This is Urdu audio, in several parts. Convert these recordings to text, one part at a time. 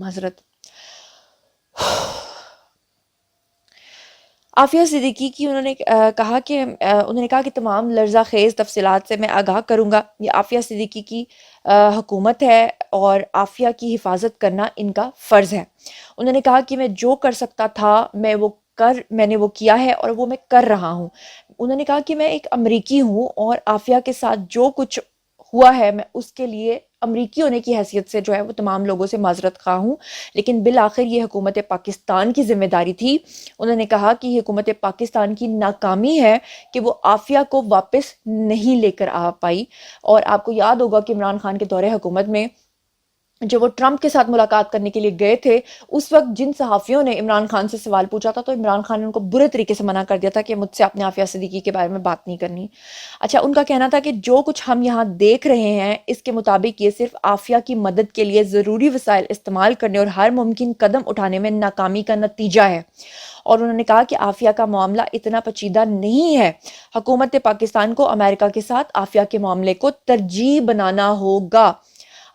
معذرت۔ عافیہ صدیقی کی انہوں نے کہا کہ تمام لرزہ خیز تفصیلات سے میں آگاہ کروں گا۔ یہ عافیہ صدیقی کی حکومت ہے اور عافیہ کی حفاظت کرنا ان کا فرض ہے۔ انہوں نے کہا کہ میں جو کر سکتا تھا میں نے وہ کیا ہے اور وہ میں کر رہا ہوں۔ انہوں نے کہا کہ میں ایک امریکی ہوں اور عافیہ کے ساتھ جو کچھ ہوا ہے میں اس کے لیے امریکی ہونے کی حیثیت سے جو ہے وہ تمام لوگوں سے معذرت خواہ ہوں، لیکن بالآخر یہ حکومت پاکستان کی ذمہ داری تھی۔ انہوں نے کہا کہ یہ حکومت پاکستان کی ناکامی ہے کہ وہ عافیہ کو واپس نہیں لے کر آ پائی۔ اور آپ کو یاد ہوگا کہ عمران خان کے دور حکومت میں جب وہ ٹرمپ کے ساتھ ملاقات کرنے کے لیے گئے تھے، اس وقت جن صحافیوں نے عمران خان سے سوال پوچھا تھا تو عمران خان نے ان کو برے طریقے سے منع کر دیا تھا کہ مجھ سے اپنے عافیہ صدیقی کے بارے میں بات نہیں کرنی۔ اچھا، ان کا کہنا تھا کہ جو کچھ ہم یہاں دیکھ رہے ہیں اس کے مطابق یہ صرف عافیہ کی مدد کے لیے ضروری وسائل استعمال کرنے اور ہر ممکن قدم اٹھانے میں ناکامی کا نتیجہ ہے۔ اور انہوں نے کہا کہ عافیہ کا معاملہ اتنا پیچیدہ نہیں ہے، حکومت پاکستان کو امریکہ کے ساتھ عافیہ کے معاملے کو ترجیح بنانا ہوگا۔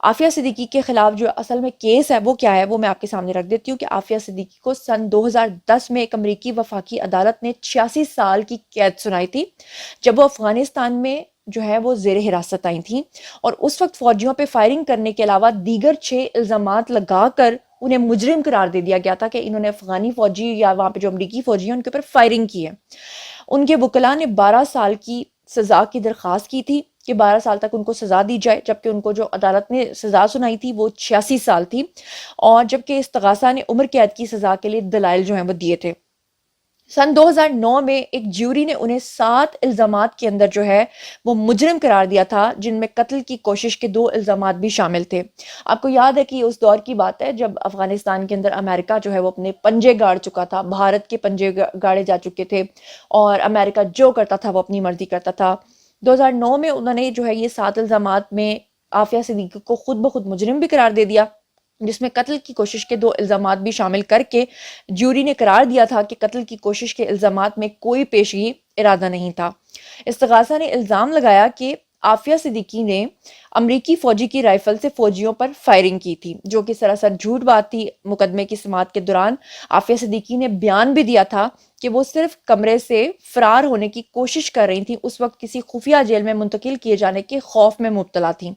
عافیہ صدیقی کے خلاف جو اصل میں کیس ہے وہ کیا ہے وہ میں آپ کے سامنے رکھ دیتی ہوں کہ عافیہ صدیقی کو سن 2010 میں ایک امریکی وفاقی عدالت نے 86 سال کی قید سنائی تھی جب وہ افغانستان میں جو ہے وہ زیر حراست آئی تھیں، اور اس وقت فوجیوں پہ فائرنگ کرنے کے علاوہ دیگر 6 الزامات لگا کر انہیں مجرم قرار دے دیا گیا تھا کہ انہوں نے افغانی فوجی یا وہاں پہ جو امریکی فوجی ہیں ان کے اوپر فائرنگ کی ہے۔ ان کے وکلاء نے 12 سال کی سزا کی درخواست کی تھی کہ 12 سال تک ان کو سزا دی جائے، جبکہ ان کو جو عدالت نے سزا سنائی تھی وہ 86 سال تھی، اور جبکہ استغاثہ نے عمر قید کی سزا کے لیے دلائل جو ہیں وہ دیے تھے۔ سن 2009 میں ایک جیوری نے انہیں 7 الزامات کے اندر جو ہے وہ مجرم قرار دیا تھا، جن میں قتل کی کوشش کے 2 الزامات بھی شامل تھے۔ آپ کو یاد ہے کہ اس دور کی بات ہے جب افغانستان کے اندر امریکہ جو ہے وہ اپنے پنجے گاڑ چکا تھا، بھارت کے پنجے گاڑے جا چکے تھے، اور امریکہ جو کرتا تھا وہ اپنی مرضی کرتا تھا۔ 2009 میں انہوں نے جو ہے یہ 7 الزامات میں عافیہ صدیقی کو خود بخود مجرم بھی قرار دے دیا، جس میں قتل کی کوشش کے 2 الزامات بھی شامل کر کے جیوری نے قرار دیا تھا کہ قتل کی کوشش کے الزامات میں کوئی پیشگی ارادہ نہیں تھا۔ استغاثہ نے الزام لگایا کہ عافیہ صدیقی نے امریکی فوجی کی رائفل سے فوجیوں پر فائرنگ کی تھی، جو کہ سراسر جھوٹ بات تھی۔ مقدمے کی سماعت کے دوران عافیہ صدیقی نے بیان بھی دیا تھا کہ وہ صرف کمرے سے فرار ہونے کی کوشش کر رہی تھیں، اس وقت کسی خفیہ جیل میں منتقل کیے جانے کے خوف میں مبتلا تھیں۔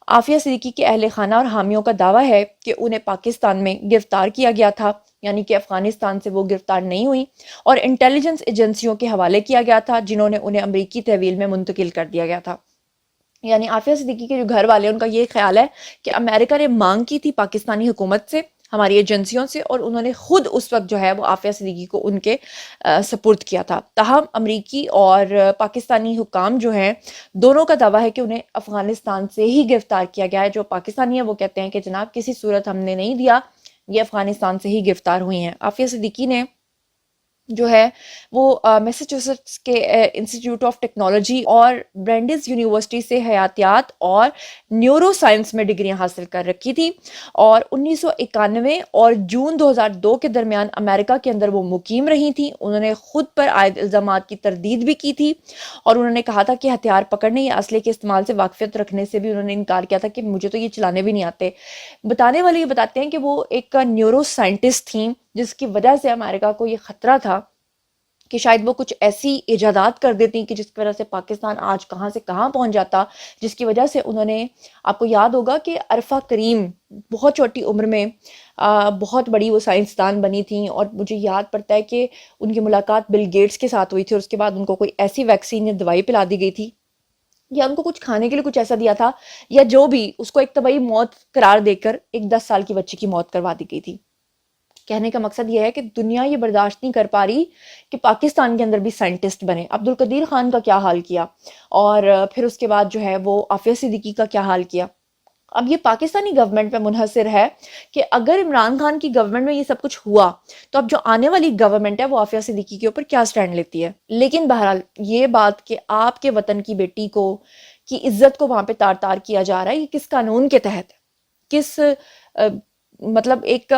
عافیہ صدیقی کے اہل خانہ اور حامیوں کا دعویٰ ہے کہ انہیں پاکستان میں گرفتار کیا گیا تھا، یعنی کہ افغانستان سے وہ گرفتار نہیں ہوئی، اور انٹیلیجنس ایجنسیوں کے حوالے کیا گیا تھا جنہوں نے انہیں امریکی تحویل میں منتقل کر دیا گیا تھا۔ یعنی عافیہ صدیقی کے جو گھر والے ان کا یہ خیال ہے کہ امریکہ نے مانگ کی تھی پاکستانی حکومت سے، ہماری ایجنسیوں سے، اور انہوں نے خود اس وقت جو ہے وہ عافیہ صدیقی کو ان کے سپرد کیا تھا۔ تاہم امریکی اور پاکستانی حکام جو ہیں دونوں کا دعویٰ ہے کہ انہیں افغانستان سے ہی گرفتار کیا گیا ہے۔ جو پاکستانی ہیں وہ کہتے ہیں کہ جناب کسی صورت ہم نے نہیں دیا، یہ افغانستان سے ہی گرفتار ہوئی ہیں۔ عافیہ صدیقی نے جو ہے وہ میساچوسٹس کے انسٹیٹیوٹ آف ٹیکنالوجی اور برینڈز یونیورسٹی سے حیاتیات اور نیورو سائنس میں ڈگریاں حاصل کر رکھی تھی، اور 1991 اور جون 2002 کے درمیان امریکہ کے اندر وہ مقیم رہی تھیں۔ انہوں نے خود پر عائد الزامات کی تردید بھی کی تھی، اور انہوں نے کہا تھا کہ ہتھیار پکڑنے یا اسلحے کے استعمال سے واقفیت رکھنے سے بھی انہوں نے انکار کیا تھا کہ مجھے تو یہ چلانے بھی نہیں آتے۔ بتانے والے یہ بتاتے ہیں کہ وہ ایک نیورو سائنٹسٹ تھیں، جس کی وجہ سے امریکہ کو یہ خطرہ تھا کہ شاید وہ کچھ ایسی ایجادات کر دیتی کہ جس کی وجہ سے پاکستان آج کہاں سے کہاں پہنچ جاتا، جس کی وجہ سے انہوں نے، آپ کو یاد ہوگا کہ عرفہ کریم بہت چھوٹی عمر میں بہت بڑی وہ سائنسدان بنی تھیں، اور مجھے یاد پڑتا ہے کہ ان کی ملاقات بل گیٹس کے ساتھ ہوئی تھی، اور اس کے بعد ان کو کوئی ایسی ویکسین یا دوائی پلا دی گئی تھی، یا ان کو کچھ کھانے کے لیے کچھ ایسا دیا تھا، یا جو بھی، اس کو ایک طبعی موت قرار دے کر ایک 10 سال کی بچی کی موت کروا دی گئی تھی۔ کہنے کا مقصد یہ ہے کہ دنیا یہ برداشت نہیں کر پا رہی کہ پاکستان کے اندر بھی سائنٹسٹ بنے۔ عبدالقدیر خان کا کیا حال کیا، اور پھر اس کے بعد جو ہے وہ عافیہ صدیقی کا کیا حال کیا۔ اب یہ پاکستانی گورنمنٹ پہ منحصر ہے کہ اگر عمران خان کی گورنمنٹ میں یہ سب کچھ ہوا تو اب جو آنے والی گورنمنٹ ہے وہ عافیہ صدیقی کے اوپر کیا سٹینڈ لیتی ہے۔ لیکن بہرحال یہ بات کہ آپ کے وطن کی بیٹی کو کی عزت کو وہاں پہ تار تار کیا جا رہا ہے، یہ کس قانون کے تحت، کس مطلب ایک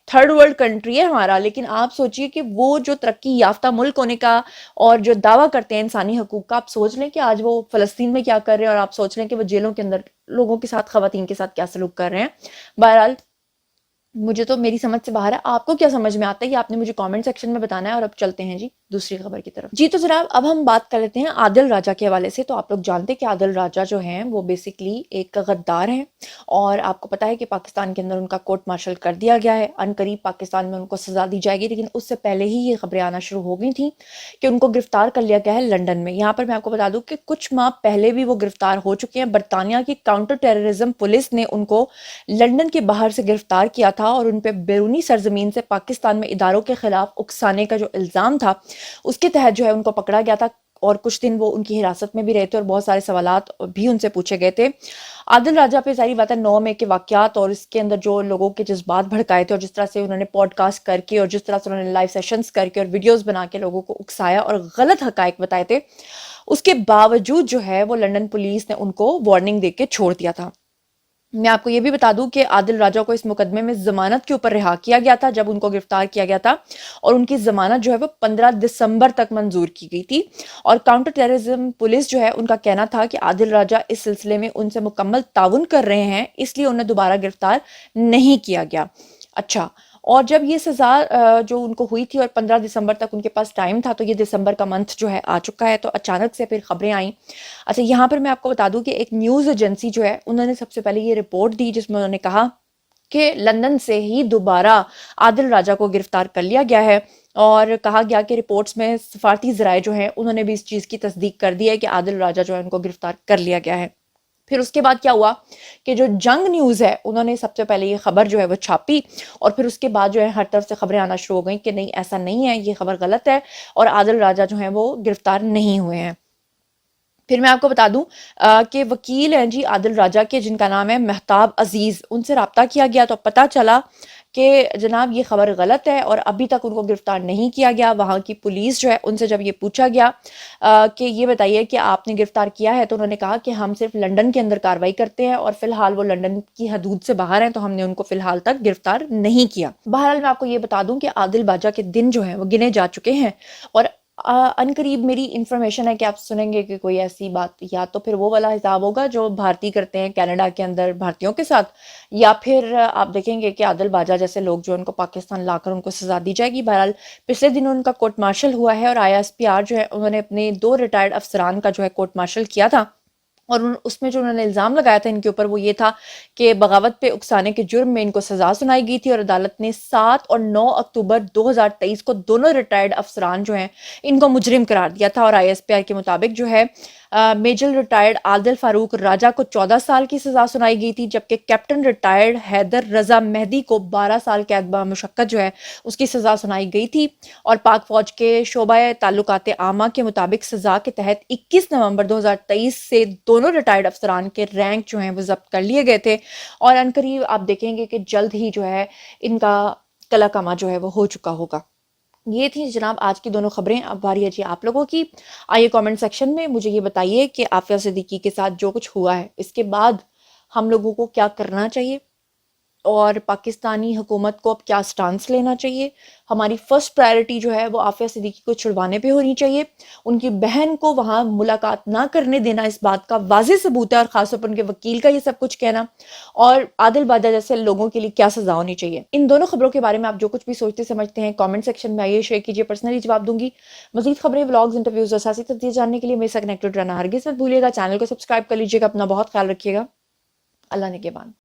تھرڈ ورلڈ کنٹری ہے ہمارا، لیکن آپ سوچئے کہ وہ جو ترقی یافتہ ملک ہونے کا اور جو دعویٰ کرتے ہیں انسانی حقوق کا، آپ سوچ لیں کہ آج وہ فلسطین میں کیا کر رہے ہیں، اور آپ سوچ لیں کہ وہ جیلوں کے اندر لوگوں کے ساتھ، خواتین کے ساتھ کیا سلوک کر رہے ہیں۔ بہرحال مجھے تو میری سمجھ سے باہر ہے. آپ کو کیا سمجھ میں آتا ہے یہ آپ نے مجھے کامنٹ سیکشن میں بتانا ہے. اور اب چلتے ہیں جی دوسری خبر کی طرف. جی تو جناب اب ہم بات کر لیتے ہیں عادل راجہ کے حوالے سے. تو آپ لوگ جانتے ہیں کہ عادل راجہ جو ہیں وہ بیسکلی ایک غدار ہیں, اور آپ کو پتا ہے کہ پاکستان کے اندر ان کا کورٹ مارشل کر دیا گیا ہے. ان قریب پاکستان میں ان کو سزا دی جائے گی, لیکن اس سے پہلے ہی یہ خبریں آنا شروع ہو گئی تھیں کہ ان کو گرفتار کر لیا گیا ہے لنڈن میں. یہاں پر میں آپ کو بتا دوں کہ کچھ ماہ پہلے بھی وہ گرفتار ہو چکے ہیں. برطانیہ کی کاؤنٹر ٹیررزم پولیس نے ان کو لنڈن کے باہر سے گرفتار کیا تھا, اور ان پہ بیرونی سرزمین سے پاکستان میں اداروں کے خلاف اکسانے کا جو الزام تھا اس کے تحت جو ہے ان کو پکڑا گیا تھا. اور کچھ دن وہ ان کی حراست میں بھی رہے تھے, اور بہت سارے سوالات بھی ان سے پوچھے گئے تھے. عادل راجہ پہ ظاہری بات ہے 9 مئی کے واقعات اور اس کے اندر جو لوگوں کے جذبات بھڑکائے تھے, اور جس طرح سے انہوں نے پوڈ کاسٹ کر کے اور جس طرح سے انہوں نے لائیو سیشنز کر کے اور ویڈیوز بنا کے لوگوں کو اکسایا اور غلط حقائق بتائے تھے, اس کے باوجود جو ہے وہ لنڈن پولیس نے ان کو وارننگ دے کے چھوڑ دیا تھا. میں آپ کو یہ بھی بتا دوں کہ عادل راجہ کو اس مقدمے میں ضمانت کے اوپر رہا کیا گیا تھا جب ان کو گرفتار کیا گیا تھا, اور ان کی ضمانت جو ہے وہ 15 دسمبر تک منظور کی گئی تھی. اور کاؤنٹر ٹیررزم پولیس جو ہے ان کا کہنا تھا کہ عادل راجہ اس سلسلے میں ان سے مکمل تعاون کر رہے ہیں, اس لیے انہیں دوبارہ گرفتار نہیں کیا گیا. اچھا, اور جب یہ سزا جو ان کو ہوئی تھی اور 15 دسمبر تک ان کے پاس ٹائم تھا, تو یہ دسمبر کا منتھ جو ہے آ چکا ہے, تو اچانک سے پھر خبریں آئیں. اچھا, یہاں پر میں آپ کو بتا دوں کہ ایک نیوز ایجنسی جو ہے انہوں نے سب سے پہلے یہ رپورٹ دی جس میں انہوں نے کہا کہ لندن سے ہی دوبارہ عادل راجہ کو گرفتار کر لیا گیا ہے, اور کہا گیا کہ رپورٹس میں سفارتی ذرائع جو ہیں انہوں نے بھی اس چیز کی تصدیق کر دی ہے کہ عادل راجہ جو ہے ان کو گرفتار کر لیا گیا ہے. پھر اس کے بعد کیا ہوا کہ جو جنگ نیوز ہے انہوں نے سب سے پہلے یہ خبر جو ہے وہ چھاپی, اور پھر اس کے بعد جو ہے ہر طرف سے خبریں آنا شروع ہو گئیں کہ نہیں ایسا نہیں ہے, یہ خبر غلط ہے, اور عادل راجہ جو ہیں وہ گرفتار نہیں ہوئے ہیں. پھر میں آپ کو بتا دوں کہ وکیل ہیں جی عادل راجہ کے, جن کا نام ہے مہتاب عزیز, ان سے رابطہ کیا گیا تو پتہ چلا کہ جناب یہ خبر غلط ہے اور ابھی تک ان کو گرفتار نہیں کیا گیا. وہاں کی پولیس جو ہے ان سے جب یہ پوچھا گیا کہ یہ بتائیے کہ آپ نے گرفتار کیا ہے, تو انہوں نے کہا کہ ہم صرف لنڈن کے اندر کارروائی کرتے ہیں, اور فی الحال وہ لنڈن کی حدود سے باہر ہیں, تو ہم نے ان کو فی الحال تک گرفتار نہیں کیا. بہرحال میں آپ کو یہ بتا دوں کہ عادل باجہ کے دن جو ہیں وہ گنے جا چکے ہیں, اور ان قریب میری انفارمیشن ہے کہ آپ سنیں گے کہ کوئی ایسی بات, یا تو پھر وہ والا حساب ہوگا جو بھارتی کرتے ہیں کینیڈا کے اندر بھارتیوں کے ساتھ, یا پھر آپ دیکھیں گے کہ عادل باجہ جیسے لوگ جو ان کو پاکستان لا کر ان کو سزا دی جائے گی. بہرحال پچھلے دنوں ان کا کورٹ مارشل ہوا ہے, اور ISPR جو ہے انہوں نے اپنے 2 ریٹائرڈ افسران کا جو ہے کورٹ مارشل کیا تھا, اور اس میں جو انہوں نے الزام لگایا تھا ان کے اوپر وہ یہ تھا کہ بغاوت پہ اکسانے کے جرم میں ان کو سزا سنائی گئی تھی, اور عدالت نے 7 اور 9 اکتوبر 2023 کو دونوں ریٹائرڈ افسران جو ہیں ان کو مجرم قرار دیا تھا. اور ISPR کے مطابق جو ہے میجر ریٹائرڈ عادل فاروق راجہ کو 14 سال کی سزا سنائی گئی تھی, جبکہ کیپٹن ریٹائرڈ حیدر رضا مہدی کو 12 سال قید بمشقت جو ہے اس کی سزا سنائی گئی تھی. اور پاک فوج کے شعبہ تعلقات عامہ کے مطابق سزا کے تحت 21 نومبر 2023 سے دونوں ریٹائرڈ افسران کے رینک جو ہیں وہ ضبط کر لیے گئے تھے, اور عنقریب آپ دیکھیں گے کہ جلد ہی جو ہے ان کا کلا کما جو ہے وہ ہو چکا ہوگا. یہ تھی جناب آج کی دونوں خبریں. اب باری ہے جی آپ لوگوں کی. آئیے کامنٹ سیکشن میں مجھے یہ بتائیے کہ عافیہ صدیقی کے ساتھ جو کچھ ہوا ہے اس کے بعد ہم لوگوں کو کیا کرنا چاہیے, اور پاکستانی حکومت کو اب کیا سٹانس لینا چاہیے. ہماری فرسٹ پرائرٹی جو ہے وہ عافیہ صدیقی کو چھڑوانے پہ ہونی چاہیے. ان کی بہن کو وہاں ملاقات نہ کرنے دینا اس بات کا واضح ثبوت ہے, اور خاص طور پر ان کے وکیل کا یہ سب کچھ کہنا, اور عادل باجہ جیسے لوگوں کے لیے کیا سزا ہونی چاہیے. ان دونوں خبروں کے بارے میں آپ جو کچھ بھی سوچتے سمجھتے ہیں کامنٹ سیکشن میں آئیے, شیئر کیجیے, پرسنلی جواب دوں گی. مزید خبریں, ولاگز, انٹرویوز اور سیاسی تجزیے جاننے کے لیے میرے ساتھ کنیکٹڈ رہنا ہرگز مت بھولیے گا. چینل کو سبسکرائب کر لیجیے گا. اپنا بہت خیال رکھیے گا. اللہ نگہبان.